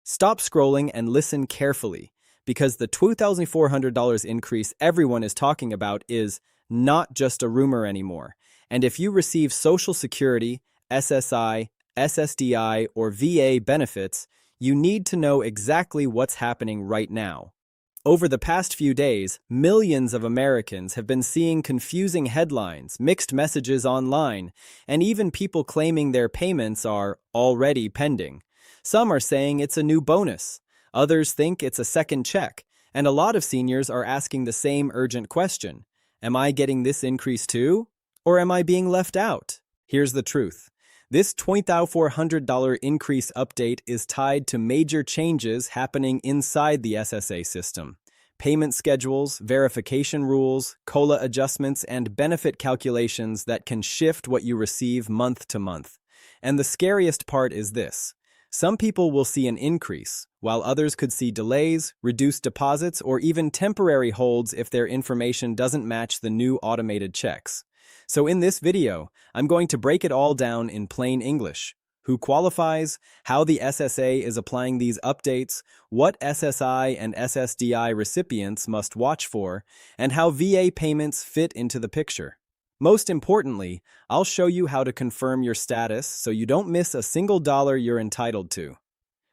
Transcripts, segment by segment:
Stop scrolling and listen carefully, because the $2,400 increase everyone is talking about is not just a rumor anymore. And if you receive Social Security, SSI, SSDI, or VA benefits, you need to know exactly what's happening right now. Over the past few days, millions of Americans have been seeing confusing headlines, mixed messages online, and even people claiming their payments are already pending. Some are saying it's a new bonus, others think it's a second check, and a lot of seniors are asking the same urgent question: am I getting this increase too? Or am I being left out? Here's the truth. This $2,400 increase update is tied to major changes happening inside the SSA system. Payment schedules, verification rules, COLA adjustments, and benefit calculations that can shift what you receive month to month. And the scariest part is this: some people will see an increase, while others could see delays, reduced deposits, or even temporary holds if their information doesn't match the new automated checks. So in this video, I'm going to break it all down in plain English: who qualifies, how the SSA is applying these updates, what SSI and SSDI recipients must watch for, and how VA payments fit into the picture. Most importantly, I'll show you how to confirm your status so you don't miss a single dollar you're entitled to.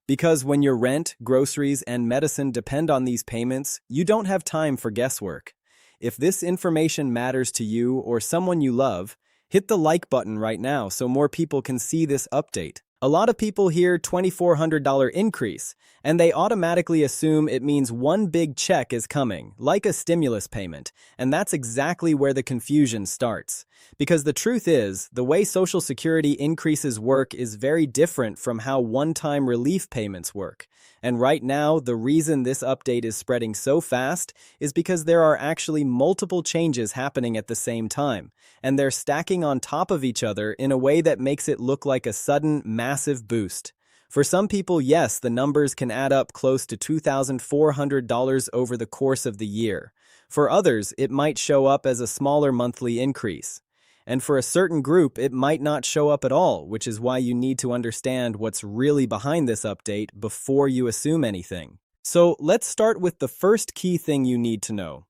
Because when your rent, groceries, and medicine depend on these payments, you don't have time for guesswork. If this information matters to you or someone you love, hit the like button right now so more people can see this update. A lot of people hear $2,400 increase, and they automatically assume it means one big check is coming, like a stimulus payment, and that's exactly where the confusion starts. Because the truth is, the way Social Security increases work is very different from how one-time relief payments work. And right now, the reason this update is spreading so fast is because there are actually multiple changes happening at the same time, and they're stacking on top of each other in a way that makes it look like a sudden, massive boost. For some people, yes, the numbers can add up close to $2,400 over the course of the year. For others, it might show up as a smaller monthly increase. And for a certain group, it might not show up at all, which is why you need to understand what's really behind this update before you assume anything. So let's start with the first key thing you need to know.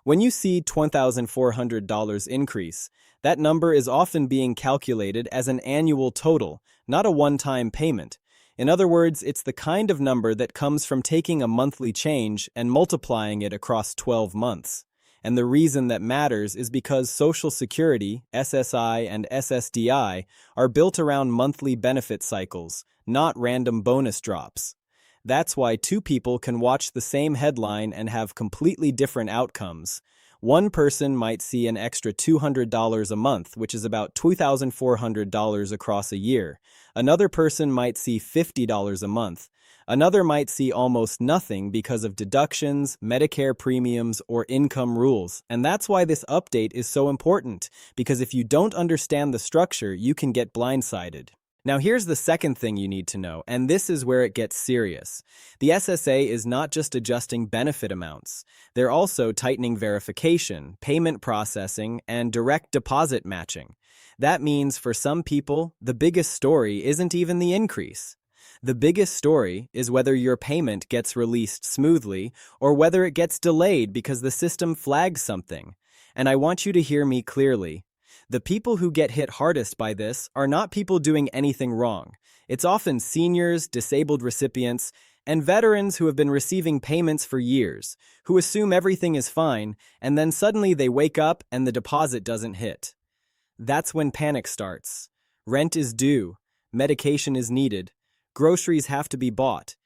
When you see $2,400 increase, that number is often being calculated as an annual total, not a one-time payment. In other words, it's the kind of number that comes from taking a monthly change and multiplying it across 12 months. And the reason that matters is because Social Security, SSI, and SSDI are built around monthly benefit cycles, not random bonus drops. That's why two people can watch the same headline and have completely different outcomes. One person might see an extra $200 a month, which is about $2,400 across a year. Another person might see $50 a month. Another might see almost nothing because of deductions, Medicare premiums, or income rules. And that's why this update is so important, because if you don't understand the structure, you can get blindsided. Now here's the second thing you need to know, and this is where it gets serious. The SSA is not just adjusting benefit amounts. They're also tightening verification, payment processing, and direct deposit matching. That means for some people, the biggest story isn't even the increase. The biggest story is whether your payment gets released smoothly or whether it gets delayed because the system flags something. And I want you to hear me clearly. The people who get hit hardest by this are not people doing anything wrong. It's often seniors, disabled recipients, and veterans who have been receiving payments for years, who assume everything is fine, and then suddenly they wake up and the deposit doesn't hit. That's when panic starts. Rent is due, medication is needed, groceries have to be bought,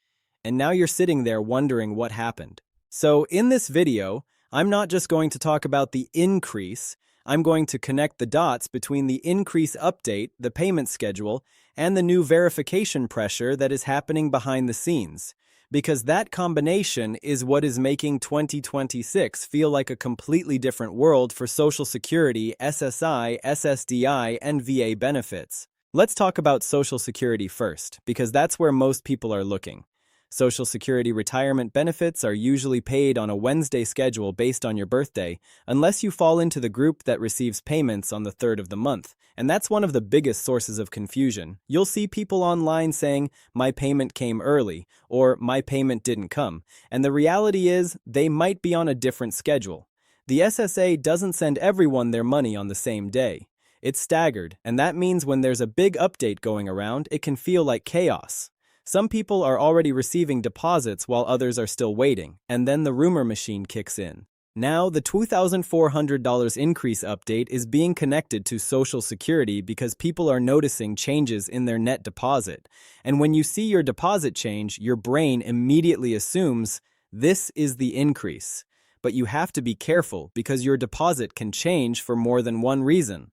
and now you're sitting there wondering what happened. So in this video, I'm not just going to talk about the increase, I'm going to connect the dots between the increase update, the payment schedule, and the new verification pressure that is happening behind the scenes. Because that combination is what is making 2026 feel like a completely different world for Social Security, SSI, SSDI, and VA benefits. Let's talk about Social Security first, because that's where most people are looking. Social Security retirement benefits are usually paid on a Wednesday schedule based on your birthday, unless you fall into the group that receives payments on the 3rd of the month. And that's one of the biggest sources of confusion. You'll see people online saying, "My payment came early," or "My payment didn't come." And the reality is, they might be on a different schedule. The SSA doesn't send everyone their money on the same day. It's staggered, and that means when there's a big update going around, it can feel like chaos. Some people are already receiving deposits while others are still waiting, and then the rumor machine kicks in. Now, the $2,400 increase update is being connected to Social Security because people are noticing changes in their net deposit. And when you see your deposit change, your brain immediately assumes this is the increase. But you have to be careful because your deposit can change for more than one reason.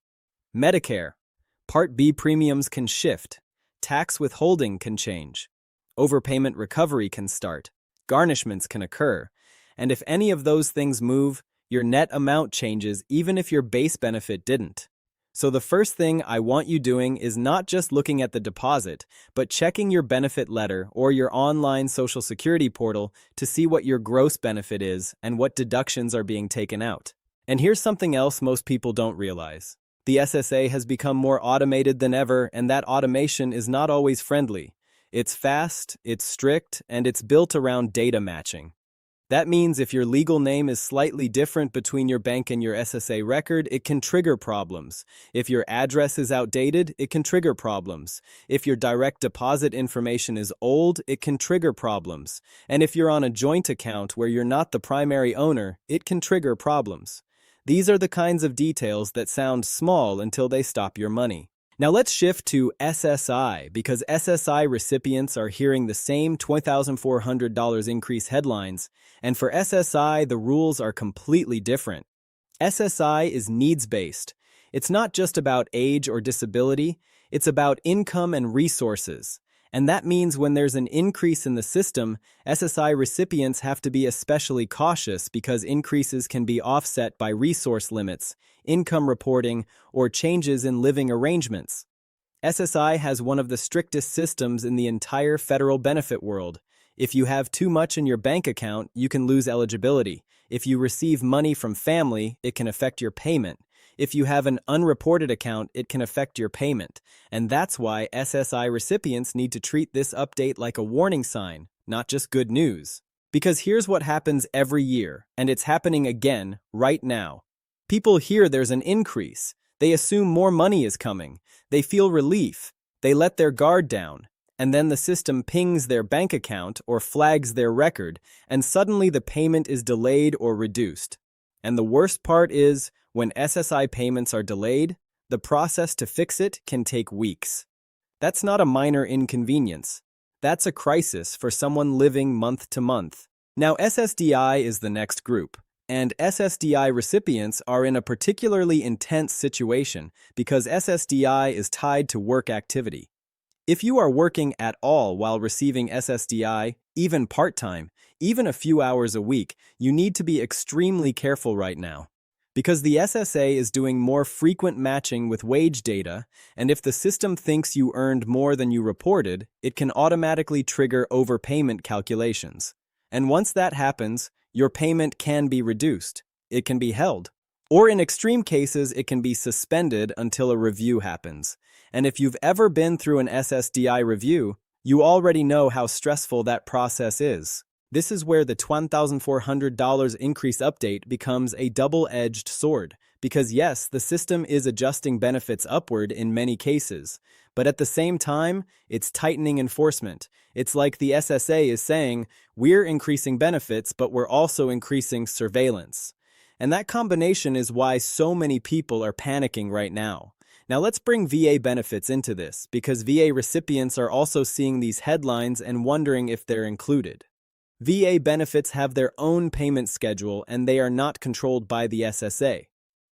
Medicare. Part B premiums can shift. Tax withholding can change. Overpayment recovery can start. Garnishments can occur. And if any of those things move, your net amount changes even if your base benefit didn't. So the first thing I want you doing is not just looking at the deposit, but checking your benefit letter or your online Social Security portal to see what your gross benefit is and what deductions are being taken out. And here's something else most people don't realize. The SSA has become more automated than ever, and that automation is not always friendly. It's fast, it's strict, and it's built around data matching. That means if your legal name is slightly different between your bank and your SSA record, it can trigger problems. If your address is outdated, it can trigger problems. If your direct deposit information is old, it can trigger problems. And if you're on a joint account where you're not the primary owner, it can trigger problems. These are the kinds of details that sound small until they stop your money. Now let's shift to SSI, because SSI recipients are hearing the same $2,400 increase headlines, and for SSI, the rules are completely different. SSI is needs-based. It's not just about age or disability, it's about income and resources. And that means when there's an increase in the system, SSI recipients have to be especially cautious because increases can be offset by resource limits, income reporting, or changes in living arrangements. SSI has one of the strictest systems in the entire federal benefit world. If you have too much in your bank account, you can lose eligibility. If you receive money from family, it can affect your payment. If you have an unreported account, it can affect your payment. And that's why SSI recipients need to treat this update like a warning sign, not just good news. Because here's what happens every year, and it's happening again right now. People hear there's an increase. They assume more money is coming. They feel relief. They let their guard down. And then the system pings their bank account or flags their record, and suddenly the payment is delayed or reduced. And the worst part is, when SSI payments are delayed, the process to fix it can take weeks. That's not a minor inconvenience. That's a crisis for someone living month to month. Now, SSDI is the next group, and SSDI recipients are in a particularly intense situation because SSDI is tied to work activity. If you are working at all while receiving SSDI, even part-time, even a few hours a week, you need to be extremely careful right now. Because the SSA is doing more frequent matching with wage data, and if the system thinks you earned more than you reported, it can automatically trigger overpayment calculations. And once that happens, your payment can be reduced. It can be held. Or in extreme cases, it can be suspended until a review happens. And if you've ever been through an SSDI review, you already know how stressful that process is. This is where the $1,400 increase update becomes a double-edged sword, because yes, the system is adjusting benefits upward in many cases, but at the same time, it's tightening enforcement. It's like the SSA is saying, we're increasing benefits, but we're also increasing surveillance. And that combination is why so many people are panicking right now. Now let's bring VA benefits into this, because VA recipients are also seeing these headlines and wondering if they're included. VA benefits have their own payment schedule and they are not controlled by the SSA.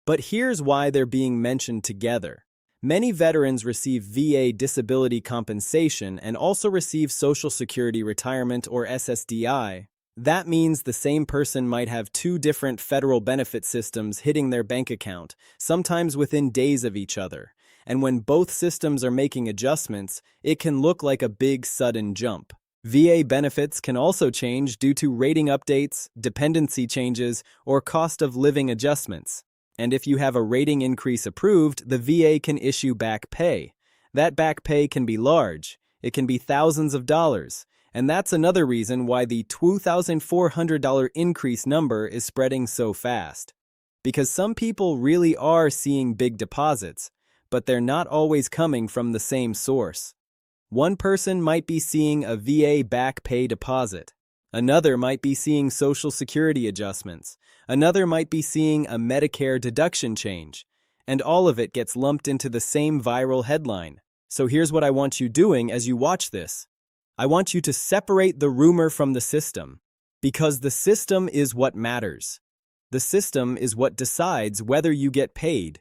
But here's why they're being mentioned together. Many veterans receive VA disability compensation and also receive Social Security retirement or SSDI. That means the same person might have two different federal benefit systems hitting their bank account, sometimes within days of each other. And when both systems are making adjustments, it can look like a big sudden jump. VA benefits can also change due to rating updates, dependency changes, or cost of living adjustments. And if you have a rating increase approved, the VA can issue back pay. That back pay can be large. It can be thousands of dollars. And that's another reason why the $2,400 increase number is spreading so fast. Because some people really are seeing big deposits, but they're not always coming from the same source. One person might be seeing a VA back pay deposit. Another might be seeing Social Security adjustments. Another might be seeing a Medicare deduction change. And all of it gets lumped into the same viral headline. So here's what I want you doing as you watch this. I want you to separate the rumor from the system, because the system is what matters. The system is what decides whether you get paid.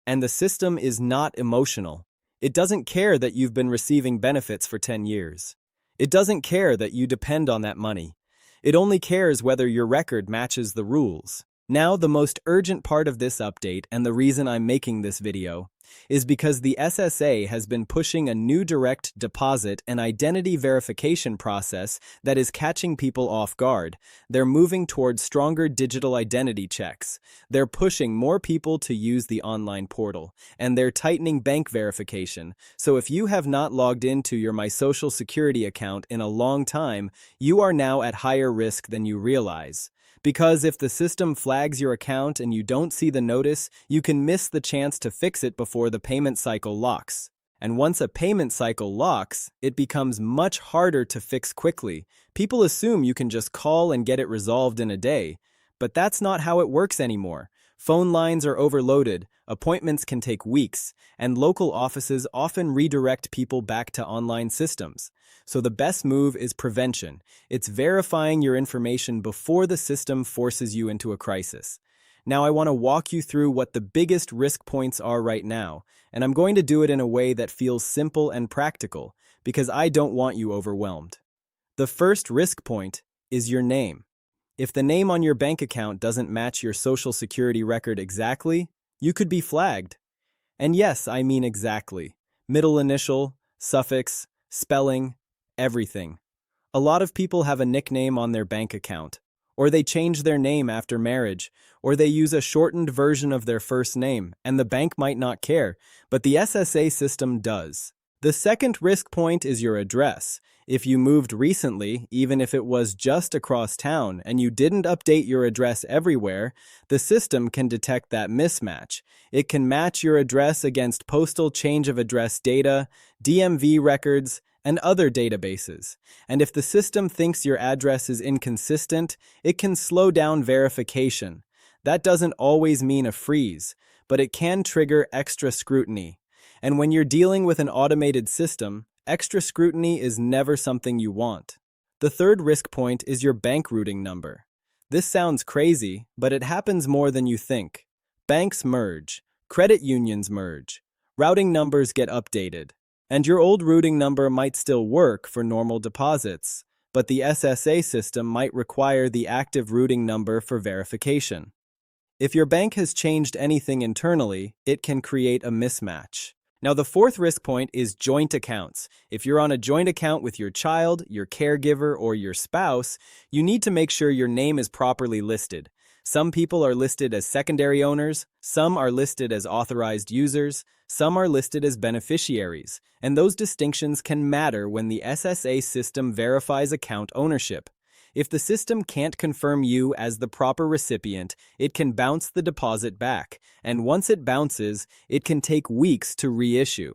And the system is not emotional. It doesn't care that you've been receiving benefits for 10 years. It doesn't care that you depend on that money. It only cares whether your record matches the rules. Now, the most urgent part of this update, and the reason I'm making this video, is because the SSA has been pushing a new direct deposit and identity verification process that is catching people off guard. They're moving towards stronger digital identity checks. They're pushing more people to use the online portal, and they're tightening bank verification. So if you have not logged into your My Social Security account in a long time, you are now at higher risk than you realize. Because if the system flags your account and you don't see the notice, you can miss the chance to fix it before the payment cycle locks. And once a payment cycle locks, it becomes much harder to fix quickly. People assume you can just call and get it resolved in a day. But that's not how it works anymore. Phone lines are overloaded, appointments can take weeks, and local offices often redirect people back to online systems. So the best move is prevention. It's verifying your information before the system forces you into a crisis. Now I want to walk you through what the biggest risk points are right now, and I'm going to do it in a way that feels simple and practical, because I don't want you overwhelmed. The first risk point is your name. If the name on your bank account doesn't match your Social Security record exactly, you could be flagged. And yes, I mean exactly. Middle initial, suffix, spelling, everything. A lot of people have a nickname on their bank account, or they change their name after marriage, or they use a shortened version of their first name, and the bank might not care, but the SSA system does. The second risk point is your address. If you moved recently, even if it was just across town, and you didn't update your address everywhere, the system can detect that mismatch. It can match your address against postal change of address data, DMV records, and other databases. And if the system thinks your address is inconsistent, it can slow down verification. That doesn't always mean a freeze, but it can trigger extra scrutiny. And when you're dealing with an automated system, extra scrutiny is never something you want. The third risk point is your bank routing number. This sounds crazy, but it happens more than you think. Banks merge, credit unions merge, routing numbers get updated, and your old routing number might still work for normal deposits, but the SSA system might require the active routing number for verification. If your bank has changed anything internally, it can create a mismatch. Now, the fourth risk point is joint accounts. If you're on a joint account with your child, your caregiver, or your spouse, you need to make sure your name is properly listed. Some people are listed as secondary owners, some are listed as authorized users, some are listed as beneficiaries, and those distinctions can matter when the SSA system verifies account ownership. If the system can't confirm you as the proper recipient, it can bounce the deposit back, and once it bounces, it can take weeks to reissue.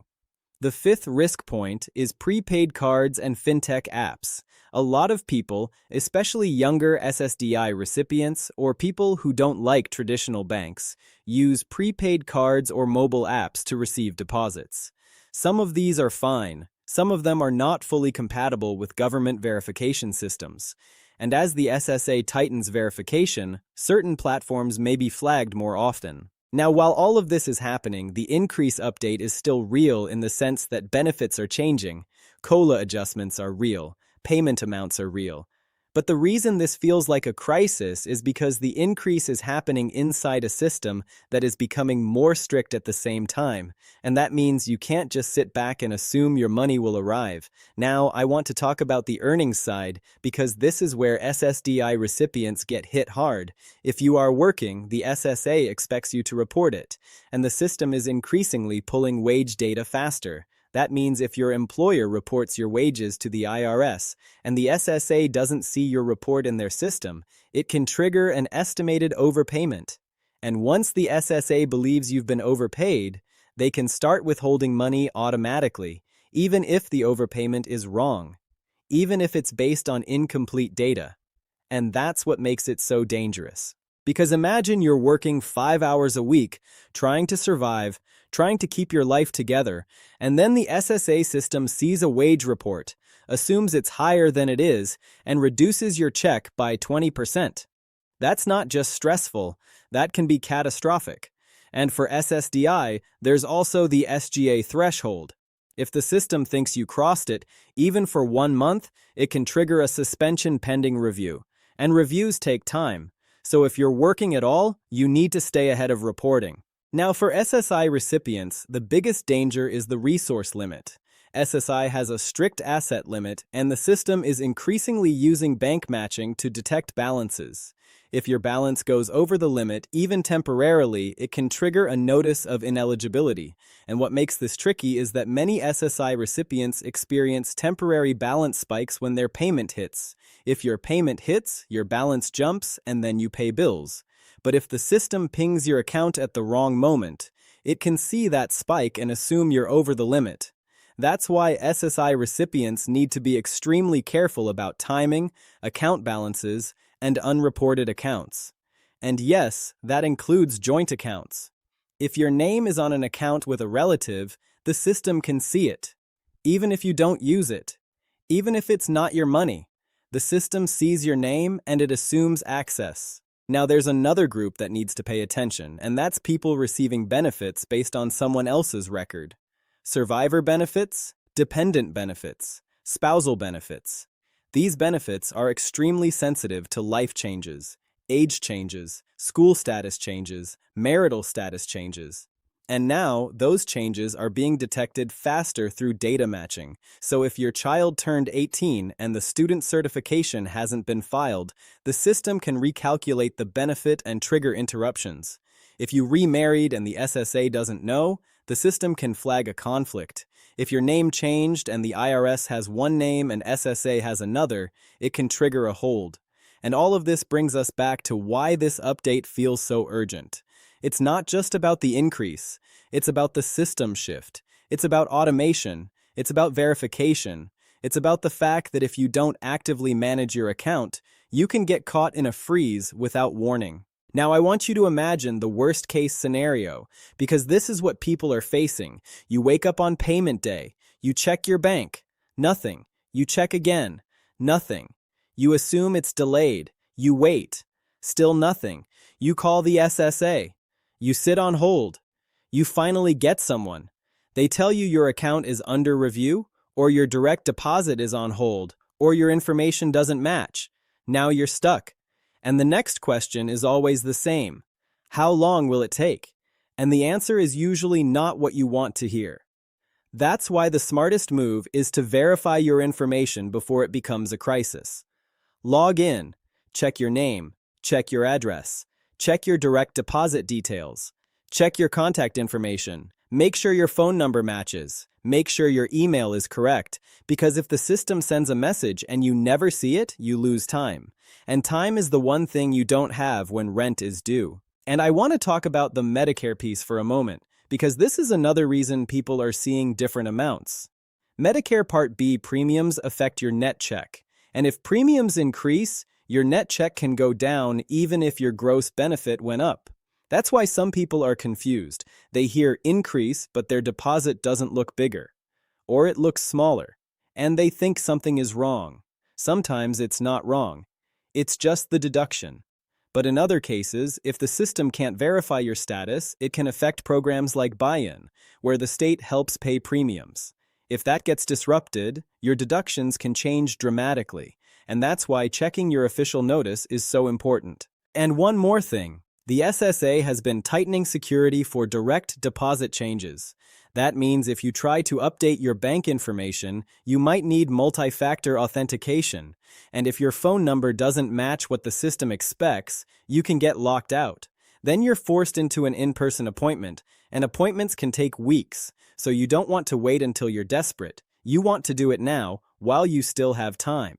The fifth risk point is prepaid cards and fintech apps. A lot of people, especially younger SSDI recipients or people who don't like traditional banks, use prepaid cards or mobile apps to receive deposits. Some of these are fine. Some of them are not fully compatible with government verification systems. And as the SSA tightens verification, certain platforms may be flagged more often. Now, while all of this is happening, the increase update is still real in the sense that benefits are changing, COLA adjustments are real, payment amounts are real. But the reason this feels like a crisis is because the increase is happening inside a system that is becoming more strict at the same time, and that means you can't just sit back and assume your money will arrive. Now, I want to talk about the earnings side, because this is where SSDI recipients get hit hard. If you are working, the SSA expects you to report it, and the system is increasingly pulling wage data faster. That means if your employer reports your wages to the IRS and the SSA doesn't see your report in their system, it can trigger an estimated overpayment. And once the SSA believes you've been overpaid, they can start withholding money automatically, even if the overpayment is wrong, even if it's based on incomplete data. And that's what makes it so dangerous. Because imagine you're working 5 hours a week, trying to survive, trying to keep your life together, and then the SSA system sees a wage report, assumes it's higher than it is, and reduces your check by 20%. That's not just stressful, that can be catastrophic. And for SSDI, there's also the SGA threshold. If the system thinks you crossed it, even for 1 month, it can trigger a suspension pending review. And reviews take time. So if you're working at all, you need to stay ahead of reporting. Now for SSI recipients, the biggest danger is the resource limit. SSI has a strict asset limit, and the system is increasingly using bank matching to detect balances. If your balance goes over the limit, even temporarily, it can trigger a notice of ineligibility. And what makes this tricky is that many SSI recipients experience temporary balance spikes when their payment hits. If your payment hits, your balance jumps, and then you pay bills. But if the system pings your account at the wrong moment, it can see that spike and assume you're over the limit. That's why SSI recipients need to be extremely careful about timing, account balances, and unreported accounts. And yes, that includes joint accounts. If your name is on an account with a relative, the system can see it. Even if you don't use it. Even if it's not your money. The system sees your name and it assumes access. Now there's another group that needs to pay attention, and that's people receiving benefits based on someone else's record. Survivor benefits, dependent benefits, spousal benefits. These benefits are extremely sensitive to life changes, age changes, school status changes, marital status changes. And now, those changes are being detected faster through data matching. So if your child turned 18 and the student certification hasn't been filed, the system can recalculate the benefit and trigger interruptions. If you remarried and the SSA doesn't know, the system can flag a conflict. If your name changed and the IRS has one name and SSA has another, it can trigger a hold. And all of this brings us back to why this update feels so urgent. It's not just about the increase. It's about the system shift. It's about automation. It's about verification. It's about the fact that if you don't actively manage your account, you can get caught in a freeze without warning. Now, I want you to imagine the worst-case scenario, because this is what people are facing. You wake up on payment day. You check your bank. Nothing. You check again. Nothing. You assume it's delayed. You wait. Still nothing. You call the SSA. You sit on hold. You finally get someone. They tell you your account is under review, or your direct deposit is on hold, or your information doesn't match. Now you're stuck. And the next question is always the same. How long will it take? And the answer is usually not what you want to hear. That's why the smartest move is to verify your information before it becomes a crisis. Log in, check your name, check your address, check your direct deposit details, check your contact information, make sure your phone number matches, make sure your email is correct, because if the system sends a message and you never see it, you lose time. And time is the one thing you don't have when rent is due. And I want to talk about the Medicare piece for a moment, because this is another reason people are seeing different amounts. Medicare Part B premiums affect your net check, and if premiums increase, your net check can go down even if your gross benefit went up. That's why some people are confused. They hear increase, but their deposit doesn't look bigger, or it looks smaller, and they think something is wrong. Sometimes it's not wrong. It's just the deduction. But in other cases, if the system can't verify your status, it can affect programs like buy-in, where the state helps pay premiums. If that gets disrupted, your deductions can change dramatically, and that's why checking your official notice is so important. And one more thing, the SSA has been tightening security for direct deposit changes. That means if you try to update your bank information, you might need multi-factor authentication, and if your phone number doesn't match what the system expects, you can get locked out. Then you're forced into an in-person appointment, and appointments can take weeks, so you don't want to wait until you're desperate. You want to do it now, while you still have time.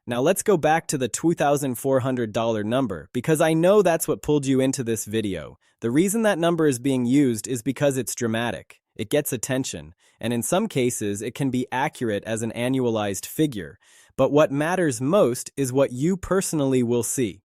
Now let's go back to the $2,400 number, because I know that's what pulled you into this video. The reason that number is being used is because it's dramatic. It gets attention, and in some cases it can be accurate as an annualized figure. But what matters most is what you personally will see.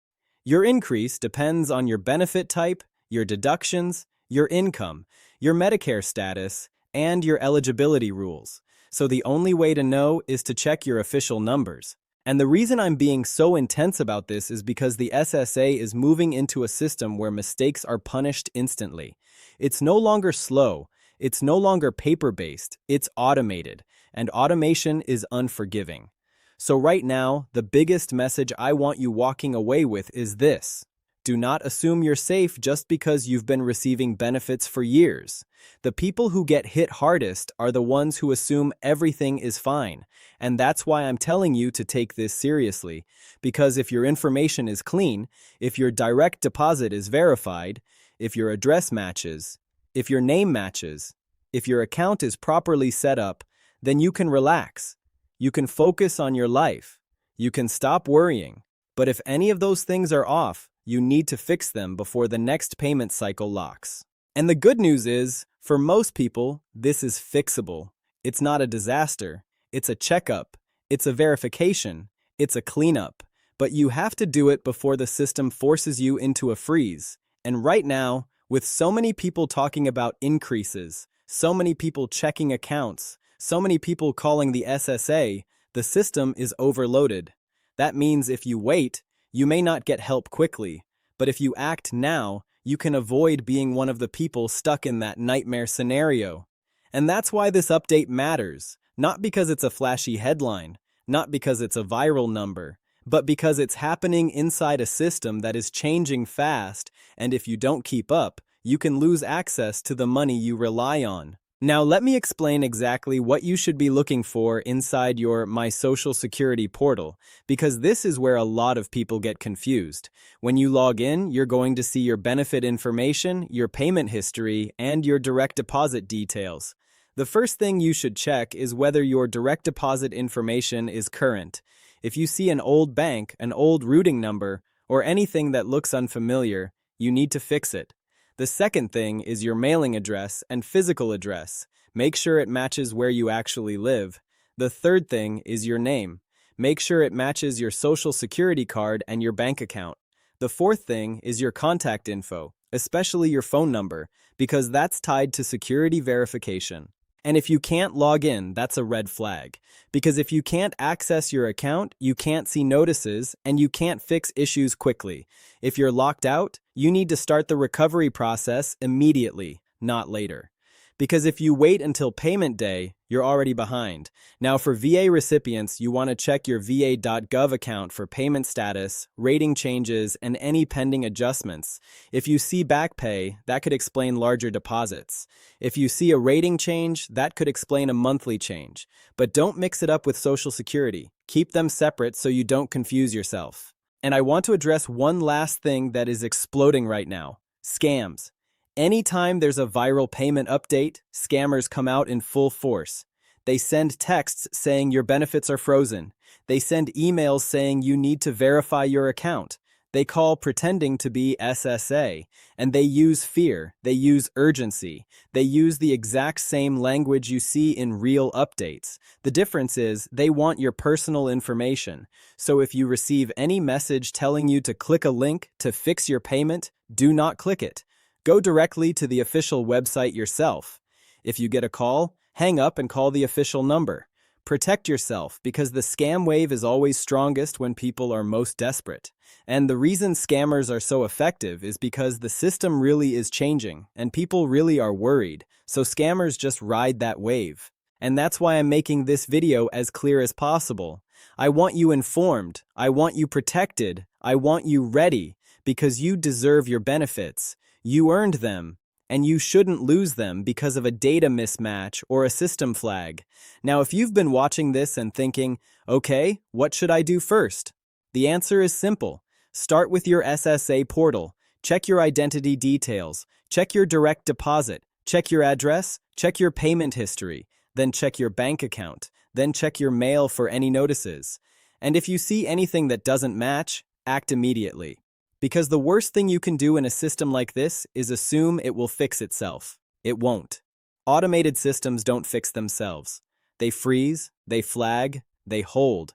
Your increase depends on your benefit type, your deductions, your income, your Medicare status, and your eligibility rules. So the only way to know is to check your official numbers. And the reason I'm being so intense about this is because the SSA is moving into a system where mistakes are punished instantly. It's no longer slow, it's no longer paper-based, it's automated, and automation is unforgiving. So right now, the biggest message I want you walking away with is this. Do not assume you're safe just because you've been receiving benefits for years. The people who get hit hardest are the ones who assume everything is fine, and that's why I'm telling you to take this seriously, because if your information is clean, if your direct deposit is verified, if your address matches, if your name matches, if your account is properly set up, then you can relax. You can focus on your life. You can stop worrying. But if any of those things are off, you need to fix them before the next payment cycle locks. And the good news is, for most people, this is fixable. It's not a disaster. It's a checkup. It's a verification. It's a cleanup. But you have to do it before the system forces you into a freeze. And right now, with so many people talking about increases, so many people checking accounts, so many people calling the SSA, the system is overloaded. That means if you wait, you may not get help quickly, but if you act now, you can avoid being one of the people stuck in that nightmare scenario. And that's why this update matters, not because it's a flashy headline, not because it's a viral number, but because it's happening inside a system that is changing fast, and if you don't keep up, you can lose access to the money you rely on. Now let me explain exactly what you should be looking for inside your My Social Security portal, because this is where a lot of people get confused. When you log in, you're going to see your benefit information, your payment history, and your direct deposit details. The first thing you should check is whether your direct deposit information is current. If you see an old bank, an old routing number, or anything that looks unfamiliar, you need to fix it. The second thing is your mailing address and physical address. Make sure it matches where you actually live. The third thing is your name. Make sure it matches your social security card and your bank account. The fourth thing is your contact info, especially your phone number, because that's tied to security verification. And if you can't log in, that's a red flag. Because if you can't access your account, you can't see notices, and you can't fix issues quickly. If you're locked out, you need to start the recovery process immediately, not later. Because if you wait until payment day, you're already behind. Now for VA recipients, you want to check your va.gov account for payment status, rating changes, and any pending adjustments. If you see back pay, that could explain larger deposits. If you see a rating change, that could explain a monthly change. But don't mix it up with Social Security. Keep them separate so you don't confuse yourself. And I want to address one last thing that is exploding right now: scams. Anytime there's a viral payment update, scammers come out in full force. They send texts saying your benefits are frozen. They send emails saying you need to verify your account. They call pretending to be SSA, and they use fear, they use urgency, they use the exact same language you see in real updates. The difference is they want your personal information. So if you receive any message telling you to click a link to fix your payment, do not click it. Go directly to the official website yourself. If you get a call, hang up and call the official number. Protect yourself, because the scam wave is always strongest when people are most desperate. And the reason scammers are so effective is because the system really is changing and people really are worried, so scammers just ride that wave. And that's why I'm making this video as clear as possible. I want you informed. I want you protected. I want you ready because you deserve your benefits. You earned them, and you shouldn't lose them because of a data mismatch or a system flag. Now, if you've been watching this and thinking, okay, what should I do first? The answer is simple. Start with your SSA portal. Check your identity details. Check your direct deposit. Check your address. Check your payment history. Then check your bank account. Then check your mail for any notices. And if you see anything that doesn't match, act immediately. Because the worst thing you can do in a system like this is assume it will fix itself. It won't. Automated systems don't fix themselves. They freeze, they flag, they hold,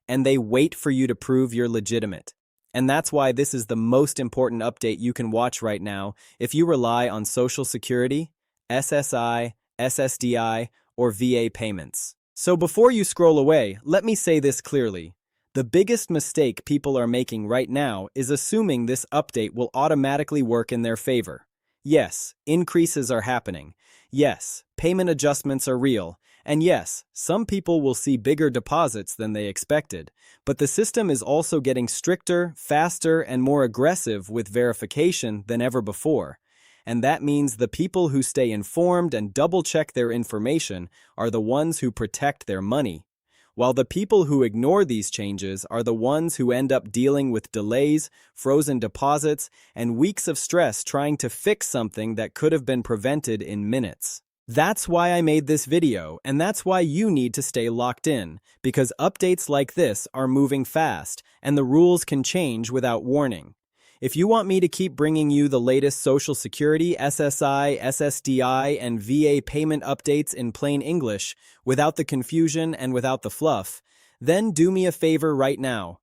and they wait for you to prove you're legitimate. And that's why this is the most important update you can watch right now if you rely on Social Security, SSI, SSDI, or VA payments. So before you scroll away, let me say this clearly. The biggest mistake people are making right now is assuming this update will automatically work in their favor. Yes, increases are happening. Yes, payment adjustments are real. And yes, some people will see bigger deposits than they expected. But the system is also getting stricter, faster, and more aggressive with verification than ever before. And that means the people who stay informed and double-check their information are the ones who protect their money, while the people who ignore these changes are the ones who end up dealing with delays, frozen deposits, and weeks of stress trying to fix something that could have been prevented in minutes. That's why I made this video, and that's why you need to stay locked in, because updates like this are moving fast, and the rules can change without warning. If you want me to keep bringing you the latest Social Security, SSI, SSDI, and VA payment updates in plain English, without the confusion and without the fluff, then do me a favor right now.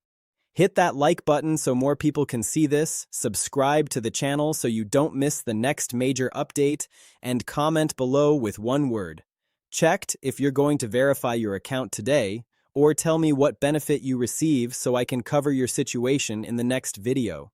Hit that like button so more people can see this, subscribe to the channel so you don't miss the next major update, and comment below with one word. Checked if you're going to verify your account today, or tell me what benefit you receive so I can cover your situation in the next video.